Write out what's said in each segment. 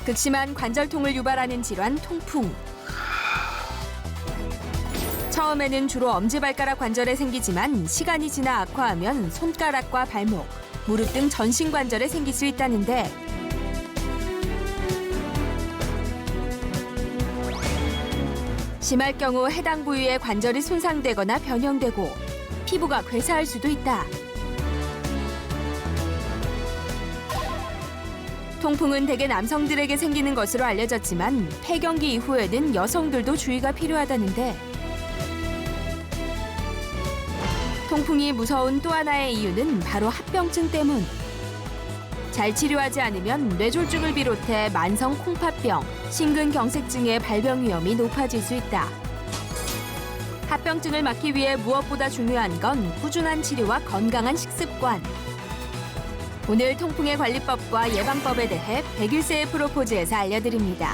극심한 관절통을 유발하는 질환 통풍. 처음에는 주로 엄지발가락 관절에 생기지만 시간이 지나 악화하면 손가락과 발목, 무릎 등 전신 관절에 생길 수 있다는데 심할 경우 해당 부위의 관절이 손상되거나 변형되고 피부가 괴사할 수도 있다. 통풍은 대개 남성들에게 생기는 것으로 알려졌지만 폐경기 이후에는 여성들도 주의가 필요하다는데 통풍이 무서운 또 하나의 이유는 바로 합병증 때문. 잘 치료하지 않으면 뇌졸중을 비롯해 만성 콩팥병, 심근경색증의 발병 위험이 높아질 수 있다. 합병증을 막기 위해 무엇보다 중요한 건 꾸준한 치료와 건강한 식습관. 오늘 통풍의 관리법과 예방법에 대해 101세의 프로포즈에서 알려드립니다.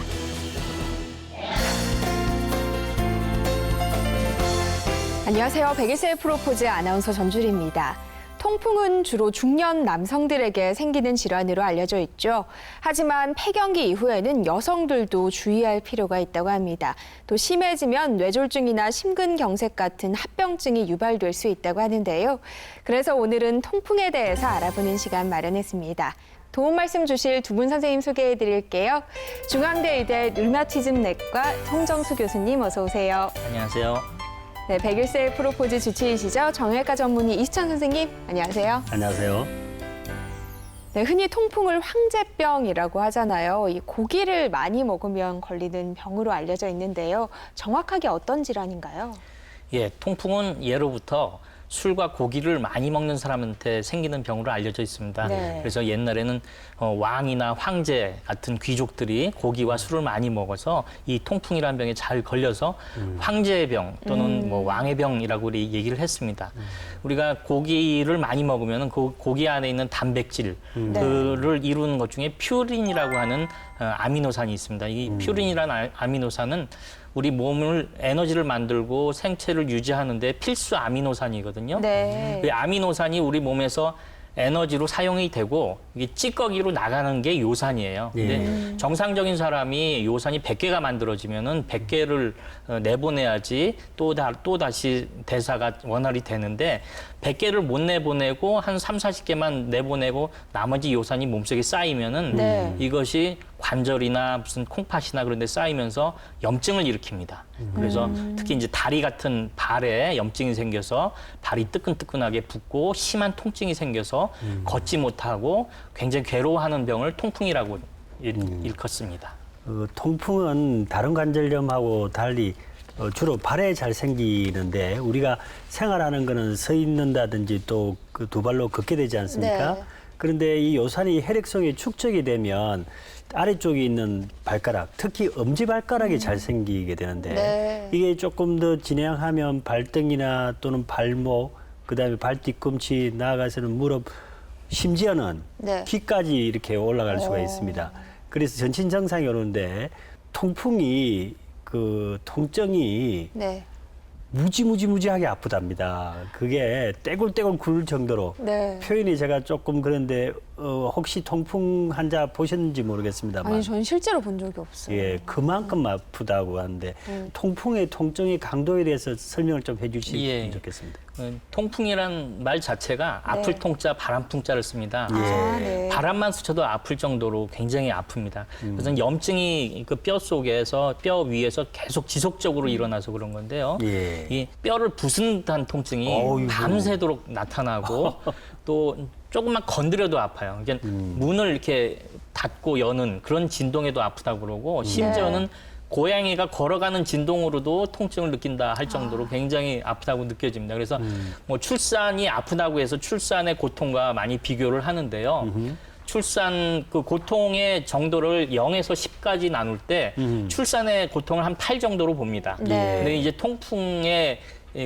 안녕하세요. 101세의 프로포즈 아나운서 전주리입니다. 통풍은 주로 중년 남성들에게 생기는 질환으로 알려져 있죠. 하지만 폐경기 이후에는 여성들도 주의할 필요가 있다고 합니다. 또 심해지면 뇌졸중이나 심근경색 같은 합병증이 유발될 수 있다고 하는데요. 그래서 오늘은 통풍에 대해서 알아보는 시간 마련했습니다. 도움 말씀 주실 두 분 선생님 소개해 드릴게요. 중앙대 의대 류마티즘내과 송정수 교수님 어서 오세요. 안녕하세요. 네, 101세의 프로포즈 주치의시죠. 정형외과 전문의 이수찬 선생님, 안녕하세요. 안녕하세요. 네, 흔히 통풍을 황제병이라고 하잖아요. 이 고기를 많이 먹으면 걸리는 병으로 알려져 있는데요. 정확하게 어떤 질환인가요? 예, 통풍은 예로부터 술과 고기를 많이 먹는 사람한테 생기는 병으로 알려져 있습니다. 네. 그래서 옛날에는 왕이나 황제 같은 귀족들이 고기와 술을 많이 먹어서 이 통풍이라는 병에 잘 걸려서 황제의 병 또는 뭐 왕의 병이라고 우리 얘기를 했습니다. 우리가 고기를 많이 먹으면 그 고기 안에 있는 단백질 그를 이루는 것 중에 퓨린이라고 하는 아미노산이 있습니다. 이 퓨린이라는 아미노산은 우리 몸을 에너지를 만들고 생체를 유지하는데 필수 아미노산이거든요. 네. 그 아미노산이 우리 몸에서 에너지로 사용이 되고 이게 찌꺼기로 나가는 게 요산이에요. 근데 정상적인 사람이 요산이 100개가 만들어지면은 100개를 내보내야지 또 다시 대사가 원활히 되는데 100개를 못 내보내고 한 3, 40개만 내보내고 나머지 요산이 몸속에 쌓이면은 이것이 관절이나 무슨 콩팥이나 그런 데 쌓이면서 염증을 일으킵니다. 그래서 특히 이제 다리 같은 발에 염증이 생겨서 발이 뜨끈뜨끈하게 붓고 심한 통증이 생겨서 걷지 못하고 굉장히 괴로워하는 병을 통풍이라고 일컫습니다. 통풍은 다른 관절염하고 달리 주로 발에 잘 생기는데 우리가 생활하는 거는 서 있는다든지 또 그 두 발로 걷게 되지 않습니까? 네. 그런데 이 요산이 혈액성이 축적이 되면 아래쪽에 있는 발가락, 특히 엄지발가락이 잘 생기게 되는데 이게 조금 더 진행하면 발등이나 또는 발목, 그다음에 발 뒤꿈치, 나아가서는 무릎, 심지어는 귀까지 이렇게 올라갈 수가 있습니다. 그래서 전신 증상이 오는데 통풍이 통증이 무지무지하게 아프답니다. 그게 떼굴떼굴 굴 정도로 표현이 제가 조금 그런데 혹시 통풍 환자 보셨는지 모르겠습니다만 아니, 저는 실제로 본 적이 없어요. 예, 그만큼 아프다고 하는데 통풍의 통증의 강도에 대해서 설명을 좀 해주시면 좋겠습니다. 통풍이란 말 자체가 아플 통자, 바람 풍자를 씁니다. 바람만 스쳐도 아플 정도로 굉장히 아픕니다. 그래서 염증이 그 뼈 속에서 뼈 위에서 계속 지속적으로 일어나서 그런 건데요. 이 뼈를 부순 듯한 통증이 밤새도록 나타나고 또 조금만 건드려도 아파요. 그러니까 문을 이렇게 닫고 여는 그런 진동에도 아프다고 그러고 심지어는 고양이가 걸어가는 진동으로도 통증을 느낀다 할 정도로 굉장히 아프다고 느껴집니다. 그래서 뭐 출산이 아프다고 해서 출산의 고통과 많이 비교를 하는데요. 출산 그 고통의 정도를 0에서 10까지 나눌 때 출산의 고통을 한 8 정도로 봅니다. 근데 이제 통풍의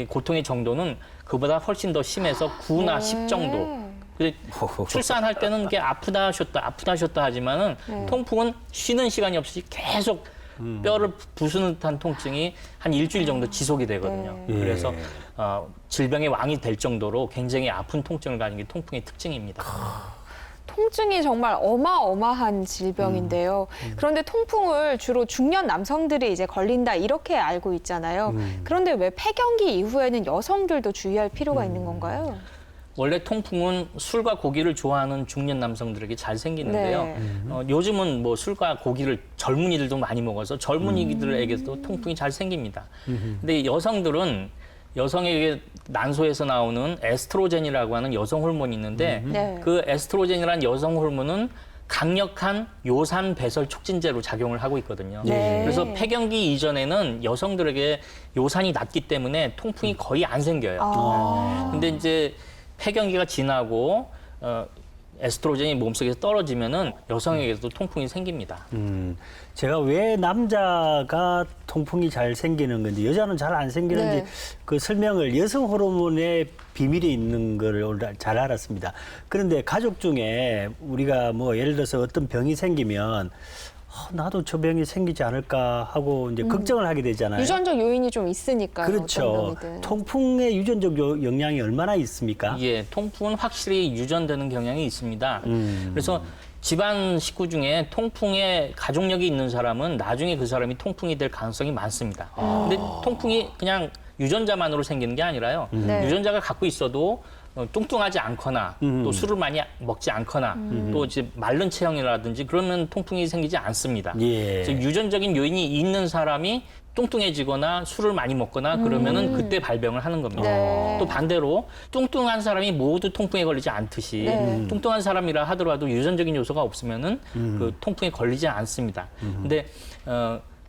고통의 정도는 그보다 훨씬 더 심해서 9나 10 정도. 출산할 때는 이게 아프다 쉬었다 하지만은 통풍은 쉬는 시간이 없이 계속 뼈를 부수는 듯한 통증이 한 일주일 정도 지속이 되거든요. 그래서 질병의 왕이 될 정도로 굉장히 아픈 통증을 가진 게 통풍의 특징입니다. 통증이 정말 어마어마한 질병인데요. 그런데 통풍을 주로 중년 남성들이 이제 걸린다 이렇게 알고 있잖아요. 그런데 왜 폐경기 이후에는 여성들도 주의할 필요가 있는 건가요? 원래 통풍은 술과 고기를 좋아하는 중년 남성들에게 잘 생기는데요. 네. 요즘은 뭐 술과 고기를 젊은이들도 많이 먹어서 젊은이들에게도 통풍이 잘 생깁니다. 근데 여성에게 난소에서 나오는 에스트로겐이라고 하는 여성 호르몬이 있는데 네. 그 에스트로겐이라는 여성 호르몬은 강력한 요산 배설 촉진제로 작용을 하고 있거든요. 네. 그래서 폐경기 이전에는 여성들에게 요산이 낮기 때문에 통풍이 거의 안 생겨요. 근데 이제 폐경기가 지나고 에스트로겐이 몸속에서 떨어지면은 여성에게도 통풍이 생깁니다. 제가 왜 남자가 통풍이 잘 생기는 건지 여자는 잘 안 생기는지 네. 그 설명을 여성 호르몬의 비밀이 있는 걸 오늘 잘 알았습니다. 그런데 가족 중에 우리가 뭐 예를 들어서 어떤 병이 생기면 나도 저 병이 생기지 않을까 하고 이제 걱정을 하게 되잖아요. 유전적 요인이 좀 있으니까요. 그렇죠. 어떤 병이든. 통풍의 유전적 영향이 얼마나 있습니까? 예, 통풍은 확실히 유전되는 경향이 있습니다. 그래서 집안 식구 중에 통풍에 가족력이 있는 사람은 나중에 그 사람이 통풍이 될 가능성이 많습니다. 근데 통풍이 그냥 유전자만으로 생기는 게 아니라요. 네. 유전자가 갖고 있어도 뚱뚱하지 않거나 또 술을 많이 먹지 않거나 또 이제 마른 체형이라든지 그러면 통풍이 생기지 않습니다. 예. 그래서 유전적인 요인이 있는 사람이 뚱뚱해지거나 술을 많이 먹거나 그러면은 그때 발병을 하는 겁니다. 네. 또 반대로 뚱뚱한 사람이 모두 통풍에 걸리지 않듯이 네. 뚱뚱한 사람이라 하더라도 유전적인 요소가 없으면은 그 통풍에 걸리지 않습니다. 근데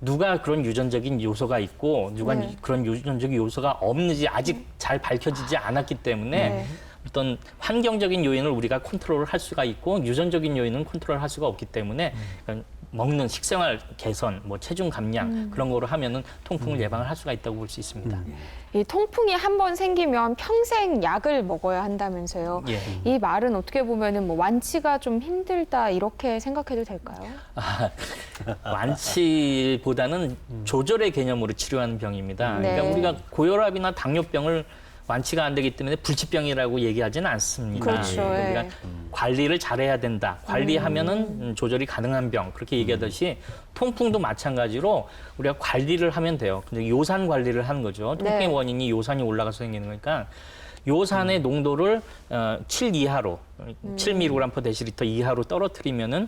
누가 그런 유전적인 요소가 있고 누가 네. 그런 유전적인 요소가 없는지 아직 잘 밝혀지지 않았기 때문에 네. 어떤 환경적인 요인을 우리가 컨트롤을 할 수가 있고 유전적인 요인은 컨트롤 할 수가 없기 때문에 먹는 식생활 개선, 뭐 체중 감량 그런 거로 하면은 통풍을 예방을 할 수가 있다고 볼 수 있습니다. 이 통풍이 한 번 생기면 평생 약을 먹어야 한다면서요. 예. 이 말은 어떻게 보면은 뭐 완치가 좀 힘들다 이렇게 생각해도 될까요? 완치보다는 조절의 개념으로 치료하는 병입니다. 네. 그러니까 우리가 고혈압이나 당뇨병을 완치가 안 되기 때문에 불치병이라고 얘기하지는 않습니다. 그렇죠. 예. 우리가 관리를 잘해야 된다. 관리하면은 조절이 가능한 병 그렇게 얘기하듯이 통풍도 마찬가지로 우리가 관리를 하면 돼요. 근데 요산 관리를 하는 거죠. 통풍의 네. 원인이 요산이 올라가서 생기는 거니까 요산의 농도를 7 이하로 7mg/dL 이하로 떨어뜨리면은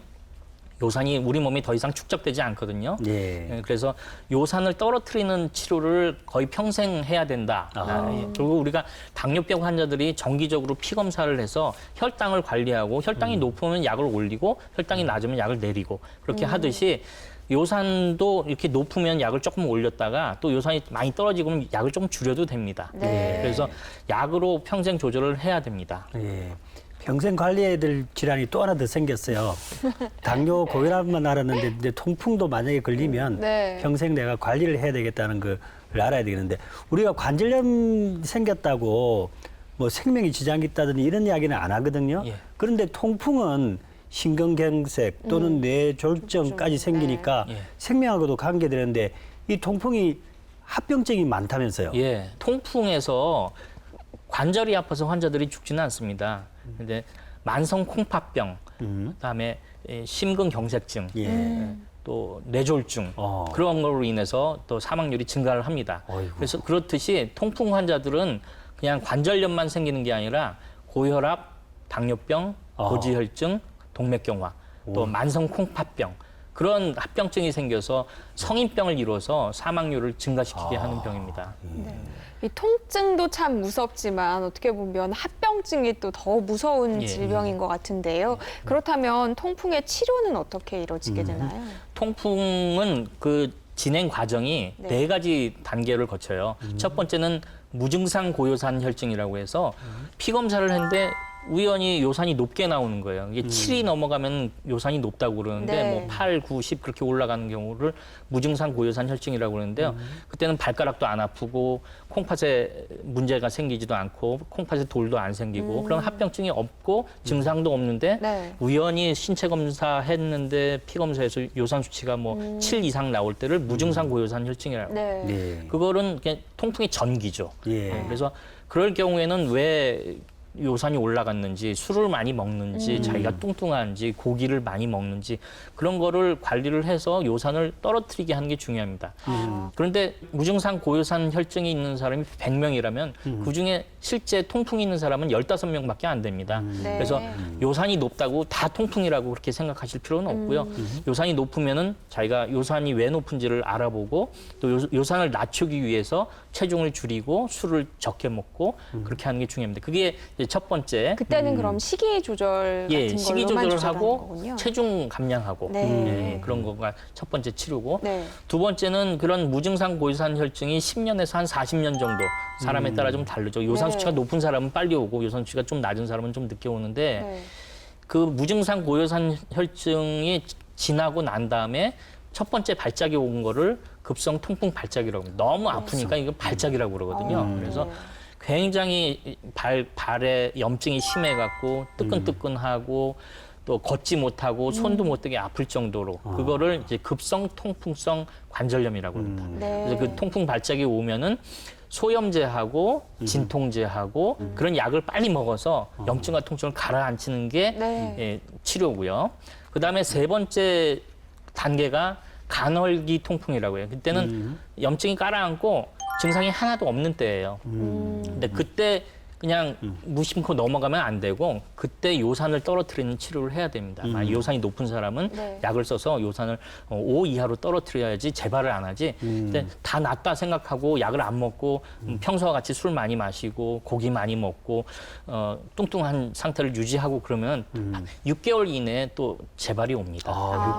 요산이 우리 몸에 더 이상 축적되지 않거든요. 예. 예, 그래서 요산을 떨어뜨리는 치료를 거의 평생 해야 된다. 예. 그리고 우리가 당뇨병 환자들이 정기적으로 피 검사를 해서 혈당을 관리하고 혈당이 높으면 약을 올리고 혈당이 낮으면 약을 내리고 그렇게 하듯이 요산도 이렇게 높으면 약을 조금 올렸다가 또 요산이 많이 떨어지면 약을 조금 줄여도 됩니다. 네. 그래서 약으로 평생 조절을 해야 됩니다. 예. 평생 관리해야 될 질환이 또 하나 더 생겼어요. 당뇨, 고혈압만 알았는데 이제 통풍도 만약에 걸리면 네. 평생 내가 관리를 해야 되겠다는 걸 알아야 되겠는데 우리가 관절염 생겼다고 뭐 생명에 지장이 있다든지 이런 이야기는 안 하거든요. 예. 그런데 통풍은 심근경색 또는 뇌졸중까지 생기니까 예. 생명하고도 관계되는데 이 통풍이 합병증이 많다면서요. 예, 통풍에서 관절이 아파서 환자들이 죽지는 않습니다. 근데 만성 콩팥병, 그다음에 심근경색증, 예. 또 뇌졸중 어. 그런 걸로 인해서 또 사망률이 증가를 합니다. 어이구. 그래서 그렇듯이 통풍 환자들은 그냥 관절염만 생기는 게 아니라 고혈압, 당뇨병, 고지혈증, 동맥경화, 또 만성 콩팥병 그런 합병증이 생겨서 성인병을 이뤄서 사망률을 증가시키게 하는 병입니다. 이 통증도 참 무섭지만 어떻게 보면 합병증이 또 더 무서운 예. 질병인 것 같은데요. 그렇다면 통풍의 치료는 어떻게 이루어지게 되나요? 통풍은 그 진행 과정이 네. 네 가지 단계를 거쳐요. 첫 번째는 무증상 고요산 혈증이라고 해서 피 검사를 했는데 우연히 요산이 높게 나오는 거예요. 이게 7이 넘어가면 요산이 높다고 그러는데 네. 뭐 8, 9, 10 그렇게 올라가는 경우를 무증상 고요산 혈증이라고 그러는데요. 그때는 발가락도 안 아프고 콩팥에 문제가 생기지도 않고 콩팥에 돌도 안 생기고 그런 합병증이 없고 증상도 없는데 네. 우연히 신체 검사 했는데 피 검사에서 요산 수치가 뭐 7 이상 나올 때를 무증상 고요산 혈증이라고. 네. 네. 그거는 그냥 통풍의 전기죠. 예. 그래서 그럴 경우에는 왜 요산이 올라갔는지, 술을 많이 먹는지, 자기가 뚱뚱한지, 고기를 많이 먹는지 그런 거를 관리를 해서 요산을 떨어뜨리게 하는 게 중요합니다. 그런데 무증상 고요산 혈증이 있는 사람이 100명이라면 그중에 실제 통풍이 있는 사람은 15명밖에 안 됩니다. 네. 그래서 요산이 높다고 다 통풍이라고 그렇게 생각하실 필요는 없고요. 요산이 높으면은 자기가 요산이 왜 높은지를 알아보고 또 요산을 낮추기 위해서 체중을 줄이고 술을 적게 먹고 그렇게 하는 게 중요합니다. 그게 이제 첫 번째. 그때는 그럼 식이 조절 같은 걸로만 식이 조절을 조절하는 하고 거군요. 체중 감량하고 네. 그런 거가 첫 번째 치료고 네. 두 번째는 그런 무증상 고요산 혈증이 10년에서 한 40년 정도 사람에 따라 좀 다르죠. 요산 네. 수치가 높은 사람은 빨리 오고 요산 수치가 좀 낮은 사람은 좀 늦게 오는데 네. 그 무증상 고요산 혈증이 지나고 난 다음에 첫 번째 발작이 온 거를 급성 통풍 발작이라고 합니다. 너무 아프니까 이거 발작이라고 그러거든요. 그래서 굉장히 발에 염증이 심해갖고 뜨끈뜨끈하고 또 걷지 못하고 손도 못 대게 아플 정도로 그거를 이제 급성 통풍성 관절염이라고 합니다. 네. 그래서 그 통풍 발작이 오면은 소염제하고 진통제하고 그런 약을 빨리 먹어서 염증과 통증을 가라앉히는 게 네. 예, 치료고요. 그다음에 세 번째 단계가 간헐기 통풍이라고 해요. 그때는 염증이 가라앉고 증상이 하나도 없는 때예요. 근데 그때 그냥 무심코 넘어가면 안 되고 그때 요산을 떨어뜨리는 치료를 해야 됩니다. 만약 요산이 높은 사람은 네. 약을 써서 요산을 5 이하로 떨어뜨려야지 재발을 안 하지. 근데 다 낫다 생각하고 약을 안 먹고 평소와 같이 술 많이 마시고 고기 많이 먹고 뚱뚱한 상태를 유지하고 그러면 6개월 이내에 또 재발이 옵니다.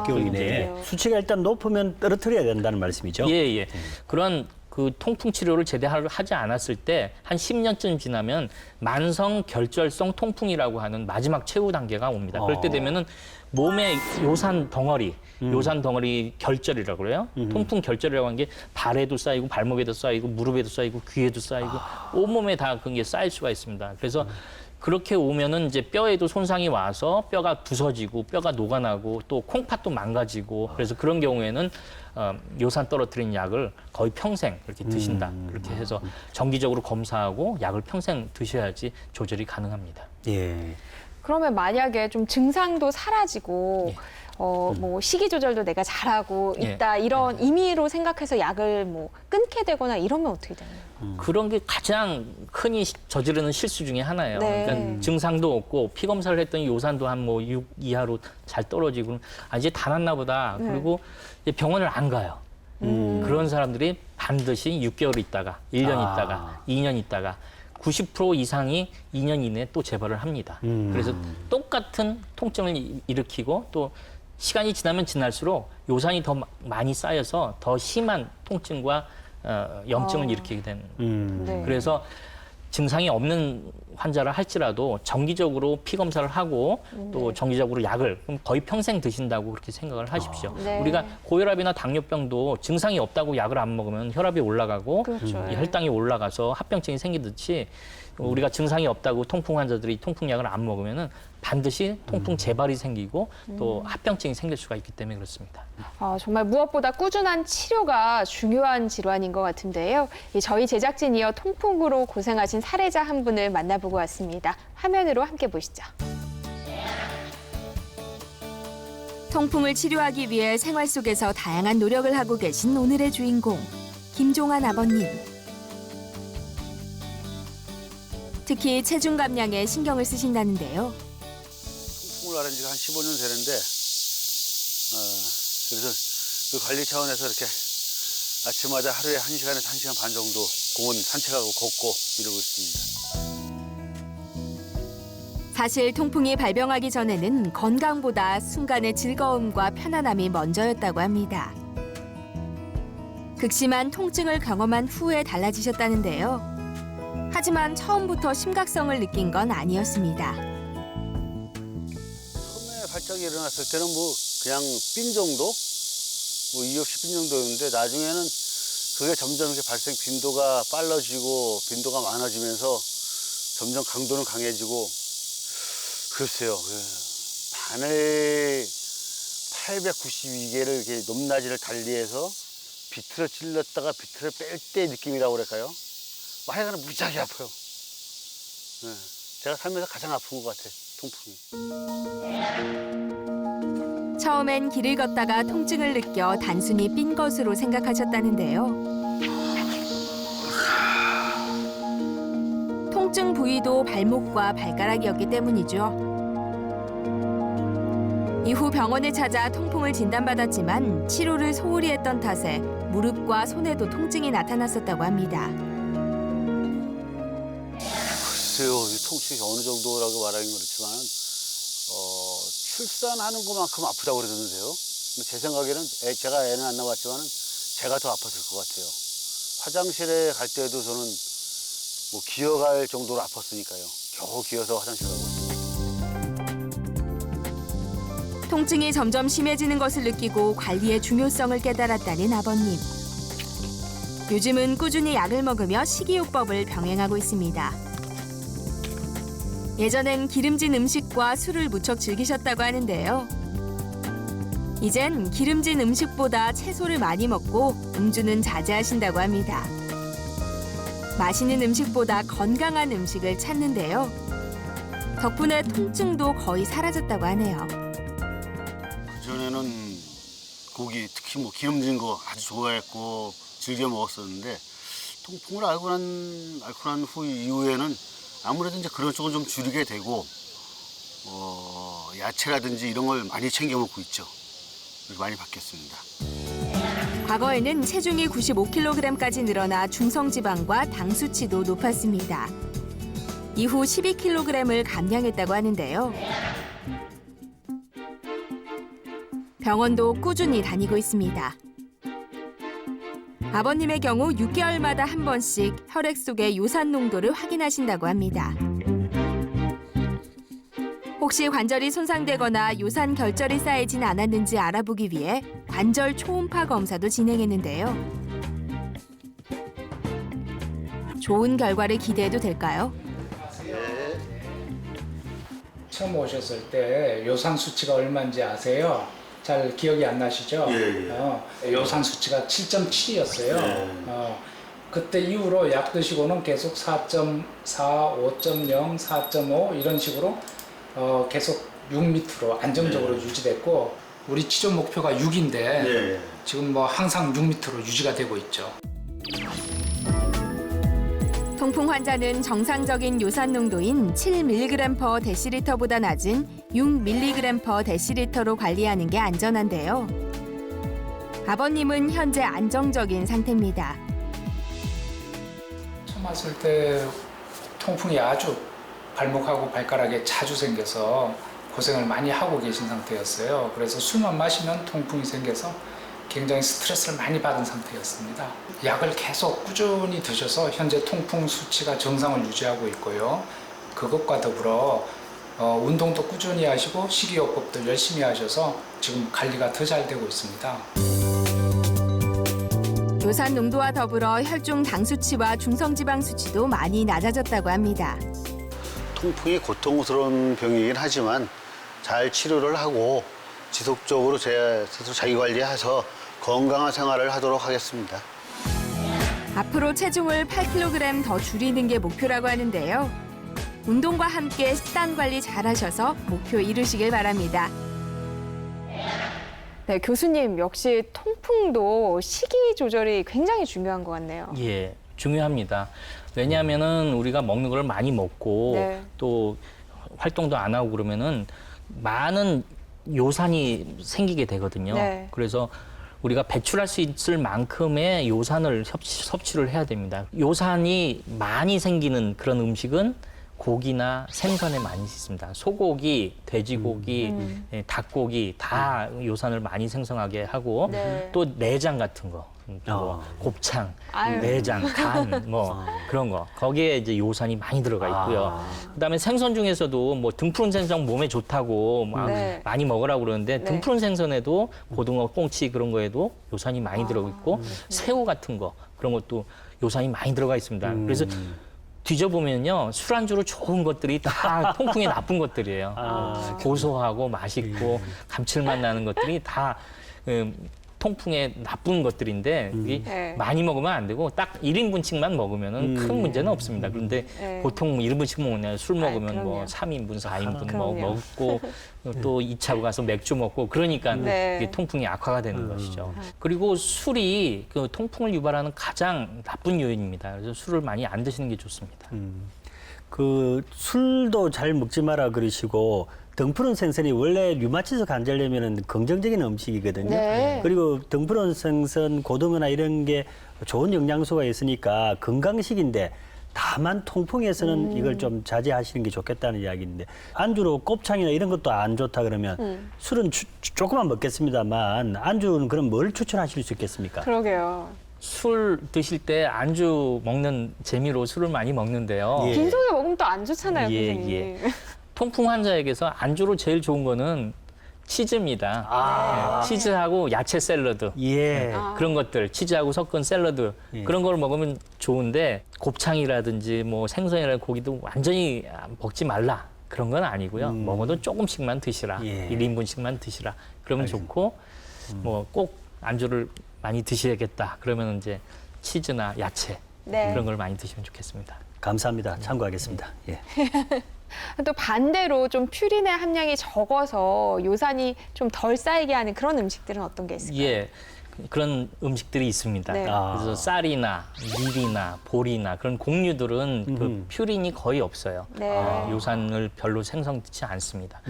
6개월 이내에. 그렇군요. 수치가 일단 높으면 떨어뜨려야 된다는 말씀이죠? 예. 그런 그 통풍 치료를 제대로 하지 않았을 때 한 10년쯤 지나면 만성 결절성 통풍이라고 하는 마지막 최후 단계가 옵니다. 그럴 때 되면은 몸에 요산 덩어리 결절이라고 그래요. 통풍 결절이라고 하는 게 발에도 쌓이고 발목에도 쌓이고 무릎에도 쌓이고 귀에도 쌓이고 온몸에 다 그게 쌓일 수가 있습니다. 그래서 그렇게 오면은 이제 뼈에도 손상이 와서 뼈가 부서지고 뼈가 녹아나고 또 콩팥도 망가지고 그래서 그런 경우에는 요산 떨어뜨린 약을 거의 평생 그렇게 드신다. 그렇게 해서 정기적으로 검사하고 약을 평생 드셔야지 조절이 가능합니다. 예. 그러면 만약에 좀 증상도 사라지고 예. 뭐 식이 조절도 내가 잘하고 예. 있다 이런 임의로 생각해서 약을 뭐 끊게 되거나 이러면 어떻게 되나요? 그런 게 가장 흔히 저지르는 실수 중에 하나예요. 네. 그러니까 증상도 없고 피 검사를 했더니 요산도 한 뭐 6 이하로 잘 떨어지고 이제 다 났나 보다. 네. 그리고 이제 병원을 안 가요. 그런 사람들이 반드시 6개월 있다가 1년 있다가 2년 있다가 90% 이상이 2년 이내에 또 재발을 합니다. 그래서 똑같은 통증을 일으키고 또 시간이 지나면 지날수록 요산이 더 많이 쌓여서 더 심한 통증과 염증을 일으키게 되는. 네. 그래서 증상이 없는 환자라 할지라도 정기적으로 피 검사를 하고 또 정기적으로 약을 그럼 거의 평생 드신다고 그렇게 생각을 하십시오. 네. 우리가 고혈압이나 당뇨병도 증상이 없다고 약을 안 먹으면 혈압이 올라가고 그렇죠. 이 혈당이 올라가서 합병증이 생기듯이 우리가 증상이 없다고 통풍 환자들이 통풍약을 안 먹으면은 반드시 통풍 재발이 생기고 또 합병증이 생길 수가 있기 때문에 그렇습니다. 정말 무엇보다 꾸준한 치료가 중요한 질환인 것 같은데요. 저희 제작진이어 통풍으로 고생하신 사례자 한 분을 만나보고 왔습니다. 화면으로 함께 보시죠. 통풍을 치료하기 위해 생활 속에서 다양한 노력을 하고 계신 오늘의 주인공, 김종환 아버님. 특히 체중 감량에 신경을 쓰신다는데요. 통풍을 알은 지가 한 15년 되는데, 그래서 그 관리 차원에서 이렇게 아침마다 하루에 1시간에서 1시간 반 정도 공원 산책하고 걷고 이러고 있습니다. 사실 통풍이 발병하기 전에는 건강보다 순간의 즐거움과 편안함이 먼저였다고 합니다. 극심한 통증을 경험한 후에 달라지셨다는데요. 하지만 처음부터 심각성을 느낀 건 아니었습니다. 처음에 발작이 일어났을 때는 뭐 그냥 삔 정도? 뭐 이유 없이 삔 정도였는데 나중에는 그게 점점 이렇게 발생 빈도가 빨라지고 빈도가 많아지면서 점점 강도는 강해지고 글쎄요. 바늘 892개를 이렇게 높낮이를 달리해서 비틀어 찔렀다가 비틀어 뺄 때 느낌이라고 그럴까요? 하여간 무지하게 아파요. 네. 제가 살면서 가장 아픈 것 같아, 통풍이. 처음엔 길을 걷다가 통증을 느껴 단순히 삔 것으로 생각하셨다는데요. 통증 부위도 발목과 발가락이었기 때문이죠. 이후 병원을 찾아 통풍을 진단받았지만 치료를 소홀히 했던 탓에 무릎과 손에도 통증이 나타났었다고 합니다. 글쎄요, 이 통증이 어느 정도라고 말하긴 그렇지만 출산하는 것만큼 아프다고 그러는데요. 제 생각에는 제가 애는 안 낳았지만 제가 더 아팠을 것 같아요. 화장실에 갈 때도 저는 뭐 기어갈 정도로 아팠으니까요. 겨우 기어서 화장실 가고 있어요. 통증이 점점 심해지는 것을 느끼고 관리의 중요성을 깨달았다는 아버님. 요즘은 꾸준히 약을 먹으며 식이요법을 병행하고 있습니다. 예전엔 기름진 음식과 술을 무척 즐기셨다고 하는데요. 이젠 기름진 음식보다 채소를 많이 먹고 음주는 자제하신다고 합니다. 맛있는 음식보다 건강한 음식을 찾는데요. 덕분에 통증도 거의 사라졌다고 하네요. 그전에는 고기, 특히 뭐 기름진 거 아주 좋아했고 즐겨 먹었었는데 통풍을 앓고 난 후 이후에는 아무래도 이제 그런 쪽은 좀 줄이게 되고 야채라든지 이런 걸 많이 챙겨 먹고 있죠. 그래서 많이 바뀌었습니다. 과거에는 체중이 95kg까지 늘어나 중성지방과 당 수치도 높았습니다. 이후 12kg을 감량했다고 하는데요. 병원도 꾸준히 다니고 있습니다. 아버님의 경우 6개월마다 한 번씩 혈액 속의 요산 농도를 확인하신다고 합니다. 혹시 관절이 손상되거나 요산 결절이 쌓이진 않았는지 알아보기 위해 관절 초음파 검사도 진행했는데요. 좋은 결과를 기대해도 될까요? 처음 오셨을 때 요산 수치가 얼마인지 아세요? 잘 기억이 안 나시죠? 예. 요산 수치가 7.7이었어요. 그때 이후로 약 드시고는 계속 4.4, 5.0, 4.5 이런 식으로 계속 6 밑으로 안정적으로 유지됐고 우리 치료 목표가 6인데 지금 뭐 항상 6 밑으로 유지가 되고 있죠. 통풍 환자는 정상적인 요산 농도인 7mg/dl보다 낮은 6mg/dl로 관리하는 게 안전한데요. 아버님은 현재 안정적인 상태입니다. 처음 왔을 때 통풍이 아주 발목하고 발가락에 자주 생겨서 고생을 많이 하고 계신 상태였어요. 그래서 술만 마시면 통풍이 생겨서 굉장히 스트레스를 많이 받은 상태였습니다. 약을 계속 꾸준히 드셔서 현재 통풍 수치가 정상을 유지하고 있고요. 그것과 더불어 운동도 꾸준히 하시고 식이요법도 열심히 하셔서 지금 관리가 더 잘 되고 있습니다. 요산 농도와 더불어 혈중 당 수치와 중성지방 수치도 많이 낮아졌다고 합니다. 통풍이 고통스러운 병이긴 하지만 잘 치료를 하고 지속적으로 제 스스로 자기 관리해서 건강한 생활을 하도록 하겠습니다. 앞으로 체중을 8kg 더 줄이는 게 목표라고 하는데요. 운동과 함께 식단 관리 잘하셔서 목표 이루시길 바랍니다. 네, 교수님 역시 통풍도 식이 조절이 굉장히 중요한 것 같네요. 예, 중요합니다. 왜냐하면은 우리가 먹는 걸 많이 먹고 네. 또 활동도 안 하고 그러면은 많은 요산이 생기게 되거든요. 네. 그래서 우리가 배출할 수 있을 만큼의 요산을 섭취를 해야 됩니다. 요산이 많이 생기는 그런 음식은 고기나 생선에 많이 있습니다. 소고기, 돼지고기, 닭고기 다 요산을 많이 생성하게 하고 네. 또 내장 같은 거, 뭐 곱창, 아유. 내장, 간, 뭐 그런 거 거기에 이제 요산이 많이 들어가 있고요. 그다음에 생선 중에서도 뭐 등푸른 생선 몸에 좋다고 막 네. 많이 먹으라고 그러는데 네. 등푸른 생선에도 고등어, 꽁치 그런 거에도 요산이 많이 들어가 있고 새우 같은 거 그런 것도 요산이 많이 들어가 있습니다. 그래서 뒤져보면요, 술안주로 좋은 것들이 다 통풍에 나쁜 것들이에요. 고소하고 맛있고 감칠맛 나는 것들이 다 통풍에 나쁜 것들인데 이게 네. 많이 먹으면 안 되고 딱 1인분씩만 먹으면은 큰 문제는 없습니다. 그런데 네. 보통 뭐 1인분씩 먹냐 술 먹으면 그럼요. 뭐 3인분, 4인분 그럼요. 먹고 또 2차 가서 맥주 먹고 그러니까 네. 이게 통풍이 악화가 되는 것이죠. 그리고 술이 그 통풍을 유발하는 가장 나쁜 요인입니다. 그래서 술을 많이 안 드시는 게 좋습니다. 그 술도 잘 먹지 마라 그러시고 등푸른 생선이 원래 류마티스 관절염에는 긍정적인 음식이거든요. 네. 그리고 등푸른 생선, 고등어나 이런 게 좋은 영양소가 있으니까 건강식인데 다만 통풍에서는 이걸 좀 자제하시는 게 좋겠다는 이야기인데 안주로 곱창이나 이런 것도 안 좋다 그러면 술은 조금만 먹겠습니다만 안주는 그럼 뭘 추천하실 수 있겠습니까? 그러게요. 술 드실 때 안주 먹는 재미로 술을 많이 먹는데요. 예. 빈속에 먹으면 또 안 좋잖아요, 예, 선생님. 예. 통풍 환자에게서 안주로 제일 좋은 거는 치즈입니다. 예, 치즈하고 야채 샐러드. 예. 그런 것들, 치즈하고 섞은 샐러드 예. 그런 걸 먹으면 좋은데 곱창이라든지 뭐 생선이라든지 고기도 완전히 먹지 말라 그런 건 아니고요. 먹어도 조금씩만 드시라. 예. 1인분씩만 드시라. 그러면 좋고 뭐 꼭 안주를 많이 드셔야겠다. 그러면 이제 치즈나 야채 네. 그런 걸 많이 드시면 좋겠습니다. 감사합니다. 참고하겠습니다. 예. 또 반대로 좀 퓨린의 함량이 적어서 요산이 좀 덜 쌓이게 하는 그런 음식들은 어떤 게 있을까요? 예. 그런 음식들이 있습니다. 네. 그래서 쌀이나 밀이나 보리나 그런 곡류들은 그 퓨린이 거의 없어요. 네. 요산을 별로 생성되지 않습니다.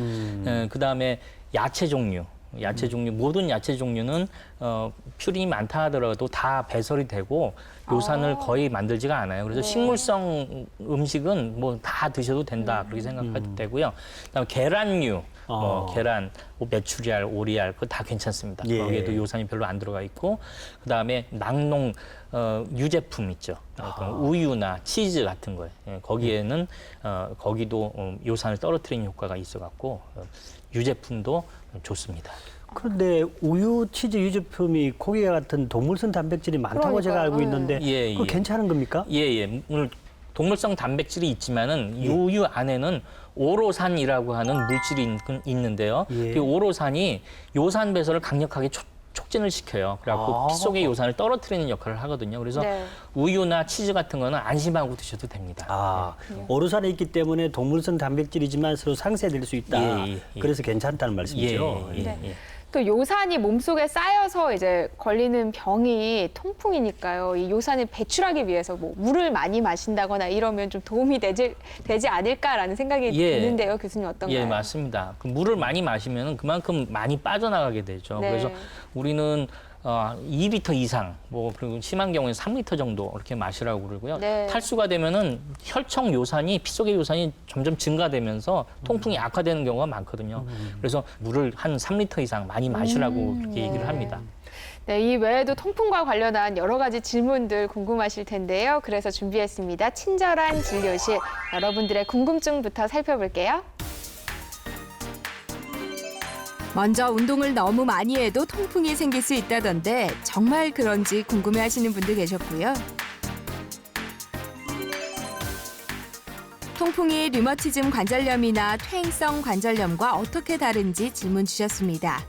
그다음에 야채 종류. 모든 야채 종류는 퓨린이 많다 하더라도 다 배설이 되고 요산을 거의 만들지가 않아요. 그래서 식물성 음식은 뭐 다 드셔도 된다 그렇게 생각하도 되고요. 그다음에 계란류, 계란, 뭐 메추리알, 오리알 그거 다 괜찮습니다. 예. 거기에도 요산이 별로 안 들어가 있고 그다음에 낙농 유제품 있죠. 우유나 치즈 같은 거예요. 예, 거기에는 거기도 요산을 떨어뜨리는 효과가 있어갖고 유제품도 좋습니다. 그런데 우유, 치즈 유제품이 고기와 같은 동물성 단백질이 많다고 제가 알고 있는데 예, 그거 예. 괜찮은 겁니까? 예. 오늘 동물성 단백질이 있지만은 이 우유 안에는 오로산이라고 하는 물질이 있는데요. 예. 그 오로산이 요산 배설을 강력하게 촉진을 시켜요. 그래갖고 피 속의 요산을 떨어뜨리는 역할을 하거든요. 그래서 네. 우유나 치즈 같은 거는 안심하고 드셔도 됩니다. 오르산에 있기 때문에 동물성 단백질이지만 서로 상쇄될 수 있다. 예. 그래서 괜찮다는 말씀이죠. 예. 네. 또 요산이 몸속에 쌓여서 이제 걸리는 병이 통풍이니까요. 이 요산을 배출하기 위해서 뭐 물을 많이 마신다거나 이러면 좀 도움이 되지 않을까라는 생각이 드는데요. 교수님 어떤가요? 예, 맞습니다. 그 물을 많이 마시면 그만큼 많이 빠져나가게 되죠. 네. 그래서 우리는 2리터 이상, 뭐 그리고 심한 경우에 3리터 정도 이렇게 마시라고 그러고요. 네. 탈수가 되면은 혈청 요산이 피 속의 요산이 점점 증가되면서 통풍이 악화되는 경우가 많거든요. 그래서 물을 한 3리터 이상 많이 마시라고 그렇게 얘기를 합니다. 네, 이 외에도 통풍과 관련한 여러 가지 질문들 궁금하실 텐데요. 그래서 준비했습니다. 친절한 진료실. 여러분들의 궁금증부터 살펴볼게요. 먼저 운동을 너무 많이 해도 통풍이 생길 수 있다던데 정말 그런지 궁금해하시는 분들 계셨고요. 통풍이 류머티즘 관절염이나 퇴행성 관절염과 어떻게 다른지 질문 주셨습니다.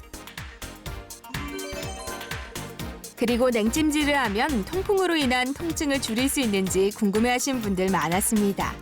그리고 냉찜질을 하면 통풍으로 인한 통증을 줄일 수 있는지 궁금해하신 분들 많았습니다.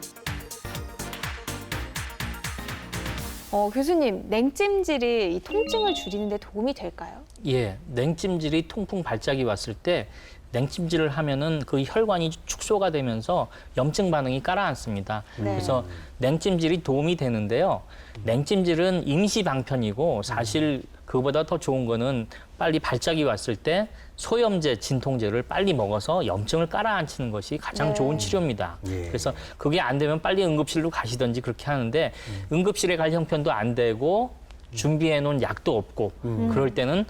교수님, 냉찜질이 이 통증을 줄이는 데 도움이 될까요? 예, 냉찜질이 통풍 발작이 왔을 때 냉찜질을 하면은 그 혈관이 축소가 되면서 염증 반응이 가라앉습니다. 그래서 냉찜질이 도움이 되는데요. 냉찜질은 임시 방편이고 사실 그보다 더 좋은 거는 빨리 발작이 왔을 때 소염제, 진통제를 빨리 먹어서 염증을 깔아앉히는 것이 가장 좋은 치료입니다. 그래서 그게 안 되면 빨리 응급실로 가시든지 그렇게 하는데 응급실에 갈 형편도 안 되고 준비해 놓은 약도 없고 그럴 때는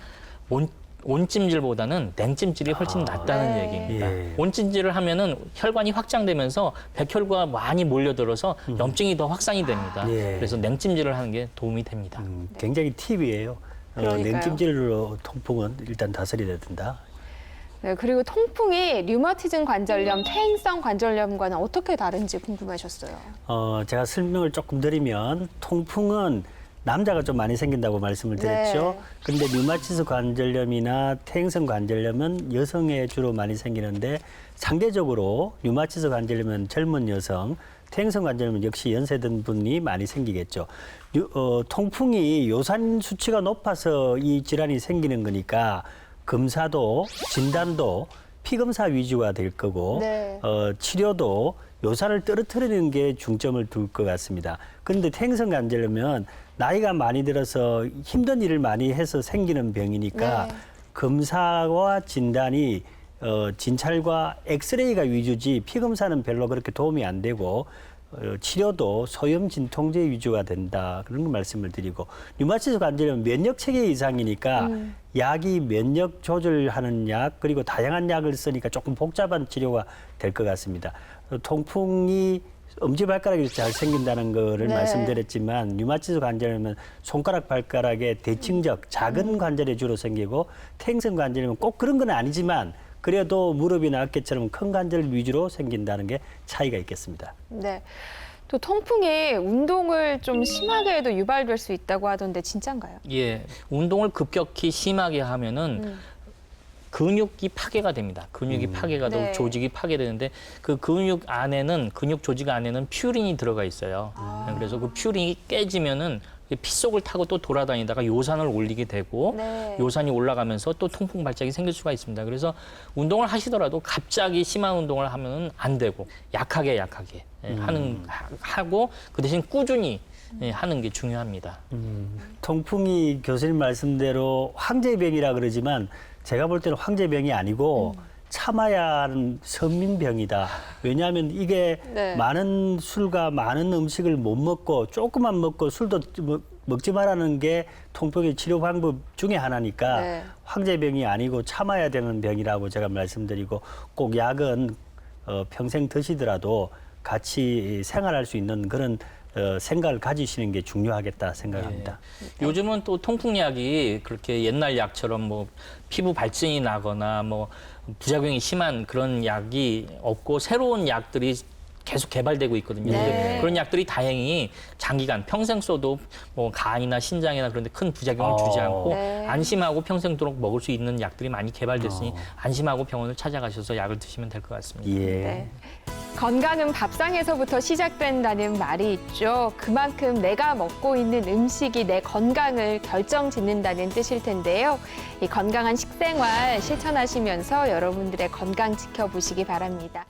온찜질보다는 냉찜질이 훨씬 낫다는 얘기입니다. 온찜질을 하면은 혈관이 확장되면서 백혈구가 많이 몰려들어서 염증이 더 확산이 됩니다. 그래서 냉찜질을 하는 게 도움이 됩니다. 굉장히 팁이에요. 그러니까요. 냉찜질로 통풍은 일단 다스려야 된다. 네, 그리고 통풍이 류머티즘 관절염, 퇴행성 관절염과는 어떻게 다른지 궁금하셨어요. 제가 설명을 조금 드리면 통풍은 남자가 좀 많이 생긴다고 말씀을 드렸죠. 네. 그런데 류마티스 관절염이나 퇴행성 관절염은 여성에 주로 많이 생기는데 상대적으로 류마티스 관절염은 젊은 여성, 퇴행성 관절염은 역시 연세 든 분이 많이 생기겠죠. 통풍이 요산 수치가 높아서 이 질환이 생기는 거니까 검사도 진단도 피검사 위주가 될 거고 네. 치료도 요산을 떨어뜨리는 게 중점을 둘 것 같습니다. 그런데 퇴행성 관절염은 나이가 많이 들어서 힘든 일을 많이 해서 생기는 병이니까 네. 검사와 진단이 진찰과 엑스레이가 위주지 피검사는 별로 그렇게 도움이 안 되고 치료도 소염 진통제 위주가 된다 그런 걸 말씀을 드리고 류마티스 관절염은 면역 체계 이상이니까 약이 면역 조절하는 약 그리고 다양한 약을 쓰니까 조금 복잡한 치료가 될 것 같습니다. 통풍이 엄지발가락이 잘 생긴다는 거를 네. 말씀드렸지만 류마티스 관절염은 손가락 발가락의 대칭적 작은 관절에 주로 생기고 퇴행성 관절염은 꼭 그런 건 아니지만 그래도 무릎이나 어깨처럼 큰 관절 위주로 생긴다는 게 차이가 있겠습니다. 네. 또 통풍이 운동을 좀 심하게 해도 유발될 수 있다고 하던데 진짠가요? 예, 운동을 급격히 심하게 하면은 근육이 파괴가 됩니다. 근육이 파괴가 되고 네. 조직이 파괴되는데 그 근육 조직 안에는 퓨린이 들어가 있어요. 그래서 그 퓨린이 깨지면은 피 속을 타고 또 돌아다니다가 요산을 올리게 되고 네. 요산이 올라가면서 또 통풍 발작이 생길 수가 있습니다. 그래서 운동을 하시더라도 갑자기 심한 운동을 하면은 안 되고 약하게 하고 그 대신 꾸준히 하는 게 중요합니다. 통풍이 교수님 말씀대로 황제병이라 그러지만 제가 볼 때는 황제병이 아니고 참아야 하는 선민병이다. 왜냐하면 이게 네. 많은 술과 많은 음식을 못 먹고 조금만 먹고 술도 먹지 말라는 게 통풍의 치료 방법 중에 하나니까 네. 황제병이 아니고 참아야 되는 병이라고 제가 말씀드리고 꼭 약은 평생 드시더라도 같이 생활할 수 있는 그런 생각을 가지시는 게 중요하겠다 생각합니다. 요즘은 또 통풍약이 그렇게 옛날 약처럼 뭐 피부 발진이 나거나 뭐 부작용이 심한 그런 약이 없고 새로운 약들이 계속 개발되고 있거든요. 네. 근데 그런 약들이 다행히 장기간 평생 써도 뭐 간이나 신장이나 그런 데 큰 부작용을 주지 않고 네. 안심하고 평생도록 먹을 수 있는 약들이 많이 개발됐으니 안심하고 병원을 찾아가셔서 약을 드시면 될 것 같습니다. 예. 네. 건강은 밥상에서부터 시작된다는 말이 있죠. 그만큼 내가 먹고 있는 음식이 내 건강을 결정짓는다는 뜻일 텐데요. 이 건강한 식생활 실천하시면서 여러분들의 건강 지켜보시기 바랍니다.